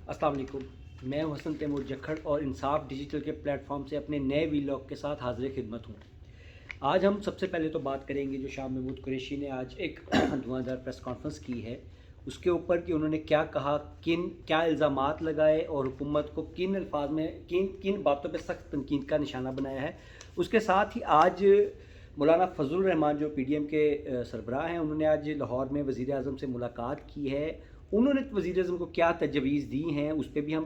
अस्सलाम वालेकुम। मैं हूं हसन तैमूर जखड़ और इंसाफ डिजिटल के प्लेटफॉर्म से अपने नए वीलॉग के साथ हाजिर खिदमत हूं। आज हम सबसे पहले तो बात करेंगे जो शाह महमूद कुरैशी ने आज एक धुआंधार प्रेस कॉन्फ्रेंस की है उसके ऊपर कि उन्होंने क्या कहा, क्या इल्ज़ामात लगाए और हुकूमत को किन अल्फाज में किन किन बातों पर सख्त तनकीद का निशाना बनाया है। उसके साथ ही आज मौलाना फजलुर रहमान जो PDM के सरबराह हैं, उन्होंने आज लाहौर में वज़ीर आज़म से मुलाकात की है। उन्होंने वज़ीर आज़म को क्या तजवीज़ दी हैं उस पर भी हम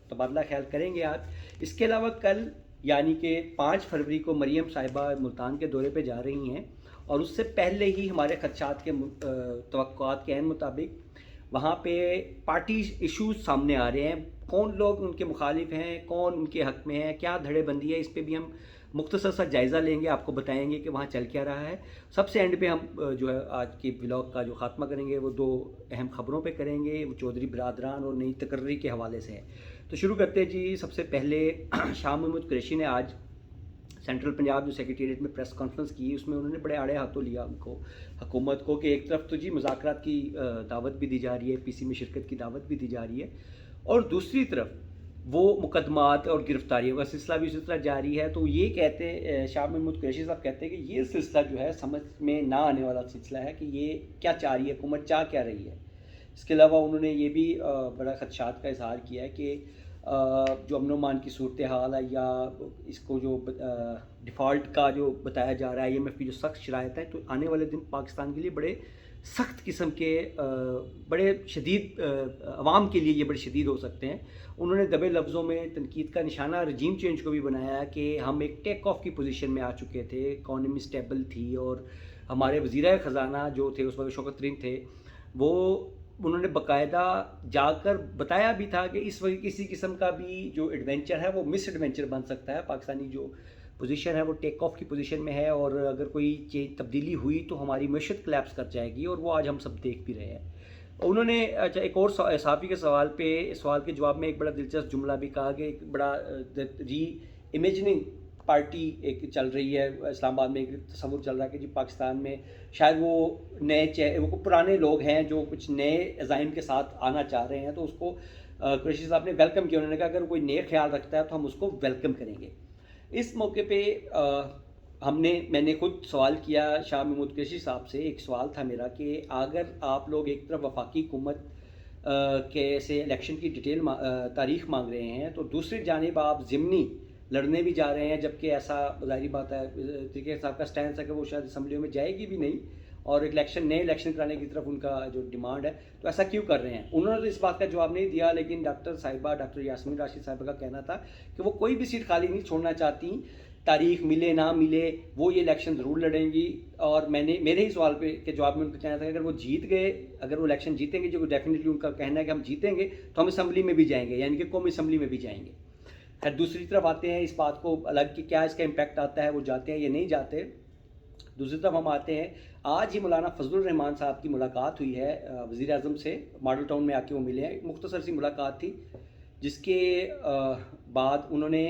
तबादला ख्याल करेंगे आज। इसके अलावा कल यानी कि 5 फरवरी को मरीम साहिबा मुल्तान के दौरे पे जा रही हैं और उससे पहले ही हमारे खदशात के तवक्कुआत के अहम मुताबिक वहाँ पे पार्टी इशूज़ सामने आ रहे हैं। कौन लोग उनके मुखालिफ हैं, कौन उनके हक़ में है, क्या धड़ेबंदी है, इस पर भी हम मुख्तसर सा जायज़ा लेंगे, आपको बताएंगे कि वहाँ चल क्या रहा है। सबसे एंड पे हम जो है आज की व्लॉग का जो ख़ात्मा करेंगे वो 2 अहम ख़बरों पे करेंगे, वो चौधरी बिरादरान और नई तकर्री के हवाले से है। तो शुरू करते हैं जी। सबसे पहले शाह महमूद कुरैशी ने आज सेंट्रल पंजाब जो सेक्रेटेरिएट में प्रेस कॉन्फ्रेंस की, उसमें उन्होंने बड़े आड़े हाथों लिया उनको हुकूमत को कि एक तरफ तो जी मुज़ाकरात की दावत भी दी जा रही है, PC में शिरकत की दावत भी दी जा रही है, और दूसरी तरफ वो मुकदमात और गिरफ्तारियों का सिलसिला भी उसी तरह जारी है। तो ये कहते हैं शाह महमूद कुरैशी साहब कहते हैं कि ये सिलसिला जो है समझ में ना आने वाला सिलसिला है कि ये क्या चाह रही है हुकूमत, चाह क्या रही है। इसके अलावा उन्होंने ये भी बड़ा खदशात का इजहार किया है कि जो अमन अमान की सूरत हाल है या इसको जो डिफ़ॉल्ट का जो बताया जा रहा है IMF की जो सख्त शराइत है, तो आने वाले दिन पाकिस्तान के लिए बड़े सख्त किस्म के बड़े शदीद अवाम के लिए ये बड़े शदीद हो सकते हैं। उन्होंने दबे लफ्ज़ों में तनकीद का निशाना रजीम चेंज को भी बनाया कि हम एक टेक ऑफ की पोजीशन में आ चुके थे, इकॉनमी स्टेबल थी और हमारे वज़ीर ख़जाना जो थे उस वक्त शौकत तरीन थे, वो उन्होंने बाकायदा जाकर बताया भी था कि इस वक्त किसी किस्म का भी जो एडवेंचर है वो मिस एडवेंचर बन सकता है। पाकिस्तानी जो पोजीशन है वो टेक ऑफ की पोजीशन में है और अगर कोई तब्दीली हुई तो हमारी मैशत कोलैप्स कर जाएगी, और वो आज हम सब देख भी रहे हैं। उन्होंने अच्छा एक और सहाफ़ी के सवाल के जवाब में एक बड़ा दिलचस्प जुमला भी कहा कि एक बड़ा री इमेजिनिंग पार्टी एक चल रही है इस्लामाबाद में, एक तस्वुर चल रहा है कि जी पाकिस्तान में शायद वो वो पुराने लोग हैं जो कुछ नए अज़ाइम के साथ आना चाह रहे हैं। तो उसको कुरैशी साहब ने वेलकम किया। उन्होंने कहा अगर कोई नए ख्याल रखता है तो हम उसको वेलकम करेंगे। इस मौके पे मैंने खुद सवाल किया शाह महमूद कुरैशी साहब से। एक सवाल था मेरा कि अगर आप लोग एक तरफ वफाकी हुकूमत के से इलेक्शन की डिटेल तारीख़ मांग रहे हैं, तो दूसरी जानिब आप ज़िमनी लड़ने भी जा रहे हैं, जबकि ऐसा ज़ाहिर बात है तरीके साहब का स्टैंड है कि वो शायद असम्बलियों में जाएगी भी नहीं और नए इलेक्शन कराने की तरफ उनका जो डिमांड है, तो ऐसा क्यों कर रहे हैं। उन्होंने तो इस बात का जवाब नहीं दिया, लेकिन डॉक्टर यास्मीन राशिद साहिबा का कहना था कि वो कोई भी सीट खाली नहीं छोड़ना चाहती, तारीख मिले ना मिले वो ये इलेक्शन ज़रूर लड़ेंगी। और मेरे ही सवाल के जवाब में उनका कहना था कि अगर वो जीत गए, अगर वो इलेक्शन जीतेंगे, जो डेफिनेटली उनका कहना है कि हम जीतेंगे तो हम असम्बली में भी जाएंगे, यानी कि कौमी असम्बली में भी जाएंगे। खैर दूसरी तरफ आते हैं इस बात को अलग कि क्या इसका इम्पैक्ट आता है, वो जाते हैं या नहीं जाते। दूसरी तरफ हम आते हैं, आज ही मौलाना फजलुर रहमान साहब की मुलाकात हुई है वज़ीर आज़म से, मॉडल टाउन में आके वो मिले हैं। मुख्तसर सी मुलाकात थी जिसके बाद उन्होंने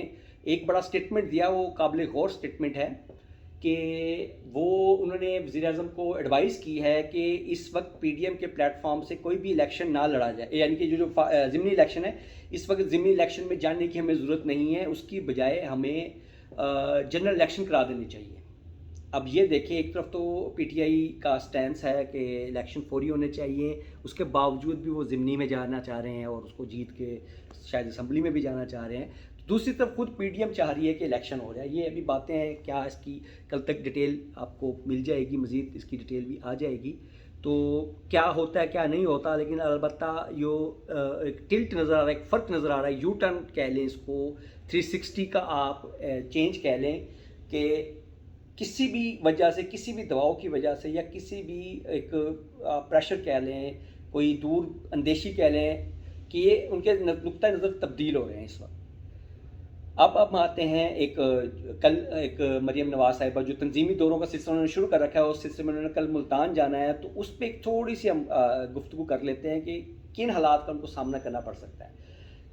एक बड़ा स्टेटमेंट दिया। वो काबिल गौर स्टेटमेंट है कि उन्होंने वज़ीर आज़म को एडवाइस की है कि इस वक्त PDM के प्लेटफॉर्म से कोई भी इलेक्शन ना लड़ा जाए, यानी कि जो ज़िमनी इलेक्शन है, इस वक्त ज़िमनी इलेक्शन में जाने की हमें ज़रूरत नहीं है, उसकी बजाय हमें जनरल इलेक्शन करा देनी चाहिए। अब ये देखिए, एक तरफ तो PTI का स्टैंस है कि इलेक्शन फौरी होने चाहिए, उसके बावजूद भी वो ज़िमनी में जाना चाह रहे हैं और उसको जीत के शायद असम्बली में भी जाना चाह रहे हैं। दूसरी तरफ खुद PDM चाह रही है कि इलेक्शन हो जाए। ये अभी बातें हैं, क्या इसकी कल तक डिटेल आपको मिल जाएगी, मज़ीद इसकी डिटेल भी आ जाएगी, तो क्या होता है क्या नहीं होता। लेकिन अलबत्ता यो एक टिल्ट नज़र आ रहा है, एक फ़र्क नज़र आ रहा है, यू टर्न कह लें इसको, 360 का आप चेंज कह लें कि किसी भी वजह से, किसी भी दबाव की वजह से या किसी भी एक प्रेशर कह लें, कोई दूर अंदेशी कह लें कि ये उनके नुक्ता नज़र तब्दील हो रहे हैं इस वक्त। अब हम आते हैं कल मरीम नवाज़ साहिबा जो तंजीमी दौरों का सिलसिला उन्होंने शुरू कर रखा है, उस सिलसिले में उन्होंने कल मुल्तान जाना है, तो उस पर एक थोड़ी सी हम गुफ्तगू कर लेते हैं कि किन हालात का उनको सामना करना पड़ सकता है।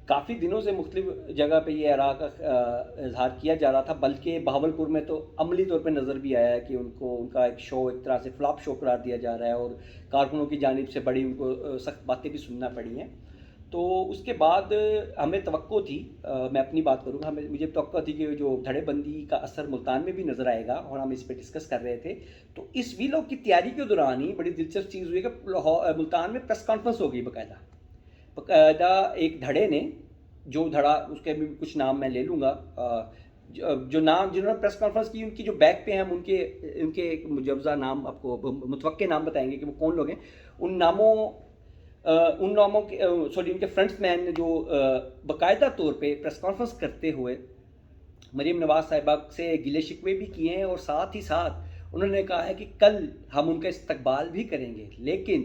काफ़ी दिनों से मुख्तलिफ जगह पे ये आरा का इजहार किया जा रहा था, बल्कि बहावलपुर में तो अमली तौर पे नज़र भी आया है कि उनका एक शो एक तरह से फ्लॉप शो करार दिया जा रहा है और कारकुनों की जानिब से बड़ी उनको सख्त बातें भी सुनना पड़ी हैं। تو اس کے بعد ہمیں توقع تھی، میں اپنی بات کروں گا، مجھے توقع تھی کہ جو دھڑے بندی کا اثر ملتان میں بھی نظر آئے گا، اور ہم اس پہ ڈسکس کر رہے تھے. تو اس ویلاگ کی تیاری کے دوران ہی بڑی دلچسپ چیز ہوئی کہ ملتان میں پریس کانفرنس ہو گئی باقاعدہ ایک دھڑے نے، جو دھڑا اس کے بھی کچھ نام میں لے لوں گا، جو نام جنہوں نے پریس کانفرنس کی ان کی جو بیک پہ ہیں، ہم ان کے ایک مجوزہ نام آپ کو متوقع نام بتائیں گے کہ وہ کون لوگ ہیں. ان ناموں کے ان کے فرنٹ مین نے جو باقاعدہ طور پہ پریس کانفرنس کرتے ہوئے مریم نواز صاحبہ سے گلے شکوے بھی کیے ہیں، اور ساتھ ہی ساتھ انہوں نے کہا ہے کہ کل ہم ان کا استقبال بھی کریں گے، لیکن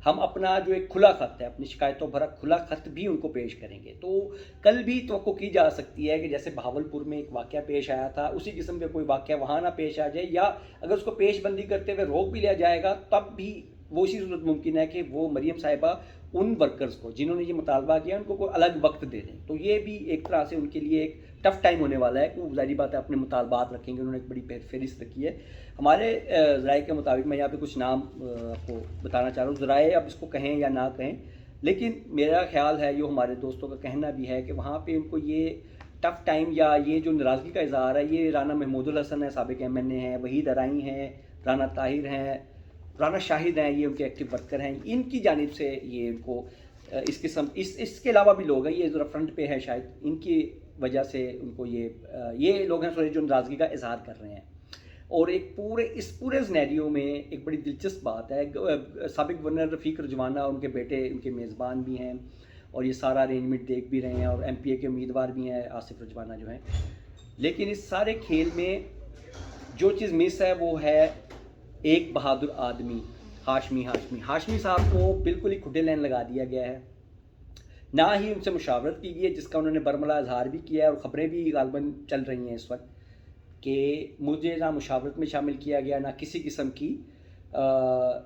ہم اپنا جو ایک کھلا خط ہے، اپنی شکایتوں بھرا کھلا خط بھی ان کو پیش کریں گے. تو کل بھی توقع کی جا سکتی ہے کہ جیسے بہاولپور میں ایک واقعہ پیش آیا تھا، اسی قسم کا کوئی واقعہ وہاں نہ پیش آ جائے، یا اگر اس کو پیش بندی کرتے ہوئے روک بھی لیا جائے گا تب بھی وہ اسی صورت ممکن ہے کہ وہ مریم صاحبہ ان ورکرز کو جنہوں نے یہ مطالبہ کیا ان کو کوئی الگ وقت دے دیں. تو یہ بھی ایک طرح سے ان کے لیے ایک ٹف ٹائم ہونے والا ہے کہ وہ ظاہری بات ہے اپنے مطالبات رکھیں گے. انہوں نے ایک بڑی فہرست رکھی ہے. ہمارے ذرائع کے مطابق، میں یہاں پہ کچھ نام آپ کو بتانا چاہ رہا ہوں، ذرائع اب اس کو کہیں یا نہ کہیں، لیکن میرا خیال ہے، یہ ہمارے دوستوں کا کہنا بھی ہے کہ وہاں پہ ان کو یہ ٹف ٹائم یا یہ جو ناراضگی کا اظہار ہے، یہ رانا محمود الحسن ہے، سابق ایم این اے ہیں، وحید ارائیں ہیں، رانا طاہر ہیں، رانا شاہد ہیں، یہ ان کے ایکٹیو ورکر ہیں، ان کی جانب سے یہ ان کو اس کے علاوہ بھی لوگ ہیں، یہ ذرا فرنٹ پہ ہے شاید، ان کی وجہ سے ان کو یہ لوگ ہیں جو ناراضگی کا اظہار کر رہے ہیں. اور اس پورے سینیریو میں ایک بڑی دلچسپ بات ہے، سابق گورنر رفیق رجوانہ ان کے بیٹے ان کے میزبان بھی ہیں، اور یہ سارا ارینجمنٹ دیکھ بھی رہے ہیں، اور ایم پی اے کے امیدوار بھی ہیں آصف رجوانہ جو ہیں. لیکن اس سارے کھیل میں جو چیز مس ہے وہ ہے ایک بہادر آدمی، ہاشمی صاحب کو بالکل ہی کھڈے لین لگا دیا گیا ہے. نہ ہی ان سے مشاورت کی گئی ہے، جس کا انہوں نے برملا اظہار بھی کیا ہے، اور خبریں بھی غالباً چل رہی ہیں اس وقت کہ مجھے نہ مشاورت میں شامل کیا گیا، نہ کسی قسم کی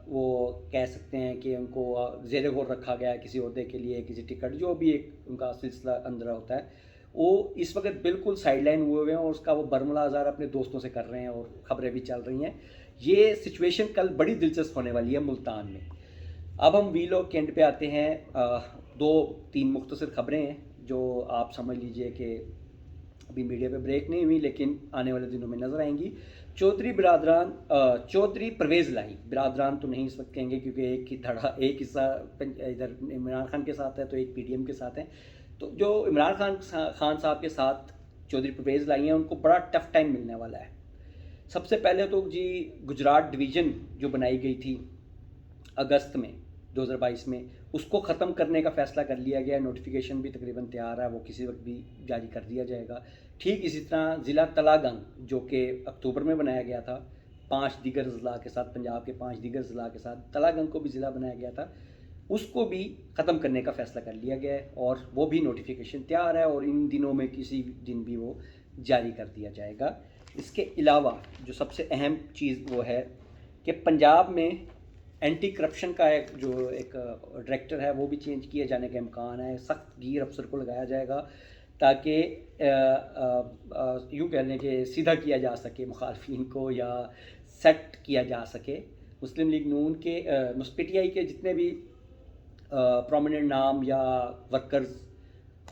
وہ کہہ سکتے ہیں کہ ان کو زیر غور رکھا گیا کسی عہدے کے لیے، کسی ٹکٹ، جو بھی ایک ان کا سلسلہ اندر ہوتا ہے. وہ اس وقت بالکل سائڈ لائن ہوئے ہیں، اور اس کا وہ برملا اظہار اپنے دوستوں سے کر رہے ہیں، اور خبریں بھی چل رہی ہیں. یہ سچویشن کل بڑی دلچسپ ہونے والی ہے ملتان میں. اب ہم ویلاگ کے اینڈ پہ آتے ہیں. 2-3 مختصر خبریں ہیں جو آپ سمجھ لیجئے کہ ابھی میڈیا پہ بریک نہیں ہوئی، لیکن آنے والے دنوں میں نظر آئیں گی. چودھری پرویز الہی برادران تو نہیں اس وقت کہیں گے، کیونکہ ایک حصہ ادھر عمران خان کے ساتھ ہے تو ایک پی ڈی ایم کے ساتھ ہے. تو جو عمران خان صاحب کے ساتھ چودھری پرویز الہی ہیں، ان کو بڑا ٹف ٹائم ملنے والا ہے. سب سے پہلے تو گجرات ڈویژن جو بنائی گئی تھی اگست میں 2022 میں، اس کو ختم کرنے کا فیصلہ کر لیا گیا. نوٹیفیکیشن بھی تقریباً تیار ہے، وہ کسی وقت بھی جاری کر دیا جائے گا. ٹھیک اسی طرح ضلع تلا گنگ جو کہ اکتوبر میں بنایا گیا تھا 5 دیگر اضلاع کے ساتھ، پنجاب کے 5 دیگر اضلاع کے ساتھ، تلا گنگ کو بھی ضلع بنایا گیا تھا، اس کو بھی ختم کرنے کا فیصلہ کر لیا گیا ہے، اور وہ بھی نوٹیفیکیشن تیار ہے، اور ان دنوں میں کسی دن بھی وہ جاری کر دیا جائے گا. اس کے علاوہ جو سب سے اہم چیز وہ ہے کہ پنجاب میں اینٹی کرپشن کا ایک ڈائریکٹر ہے، وہ بھی چینج کیے جانے کا امکان ہے. سخت گیر افسر کو لگایا جائے گا تاکہ یوں کہہ لیں کہ سیدھا کیا جا سکے مخالفین کو، یا سیٹ کیا جا سکے. مسلم لیگ نون کے پی ٹی آئی کے جتنے بھی پرومیننٹ نام یا ورکرز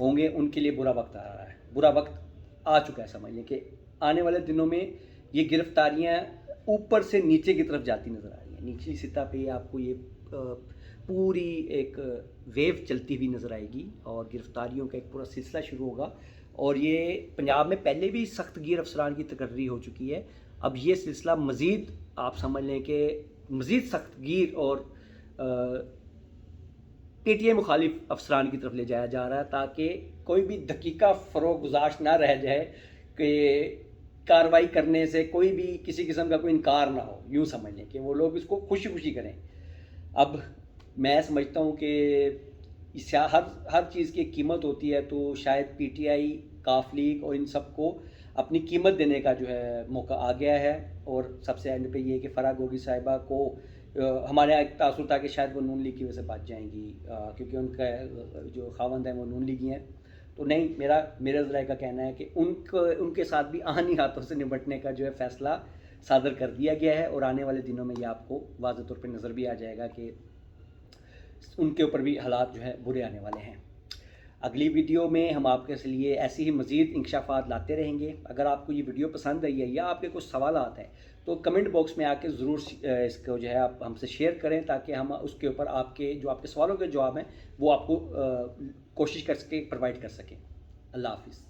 ہوں گے، ان کے لیے برا وقت آ رہا ہے، برا وقت آ چکا ہے. سمجھ لیں کہ آنے والے دنوں میں یہ گرفتاریاں اوپر سے نیچے کی طرف جاتی نظر آ رہی ہیں. نچلی سطح پہ آپ کو یہ پوری ایک ویو چلتی ہوئی نظر آئے گی، اور گرفتاریوں کا ایک پورا سلسلہ شروع ہوگا. اور یہ پنجاب میں پہلے بھی سخت گیر افسران کی تقرری ہو چکی ہے، اب یہ سلسلہ مزید آپ سمجھ لیں کہ مزید سخت گیر اور پی ٹی آئی مخالف افسران کی طرف لے جایا جا رہا ہے، تاکہ کوئی بھی دقیقہ فروغ گزاشت نہ رہ جائے کہ کارروائی کرنے سے کوئی بھی کسی قسم کا کوئی انکار نہ ہو. یوں سمجھ لیں کہ وہ لوگ اس کو خوشی خوشی کریں. اب میں سمجھتا ہوں کہ اس ہر چیز کی ایک قیمت ہوتی ہے، تو شاید پی ٹی آئی، کاف لیگ اور ان سب کو اپنی قیمت دینے کا جو ہے موقع آ گیا ہے. اور سب سے اینڈ پہ یہ کہ فرح گوگی صاحبہ کو ہمارے یہاں ایک تاثر تھا کہ شاید وہ نون لیگ کی وجہ سے بچ جائیں گی، کیونکہ ان کا جو خاوند ہیں وہ نون لیگی ہیں. تو نہیں، میرا ذرائع کا کہنا ہے کہ ان کے ساتھ بھی آہنی ہاتھوں سے نمٹنے کا جو ہے فیصلہ صادر کر دیا گیا ہے، اور آنے والے دنوں میں یہ آپ کو واضح طور پہ نظر بھی آ جائے گا کہ ان کے اوپر بھی حالات جو ہے برے آنے والے ہیں. اگلی ویڈیو میں ہم آپ کے لیے ایسی ہی مزید انکشافات لاتے رہیں گے. اگر آپ کو یہ ویڈیو پسند آئی ہے یا آپ کے کچھ سوالات ہیں تو کمنٹ باکس میں آ کے ضرور اس کو جو ہے آپ ہم سے شیئر کریں تاکہ ہم اس کے اوپر آپ کے سوالوں کے جواب ہیں وہ آپ کو کوشش کر سکیں پرووائڈ کر سکیں. اللہ حافظ.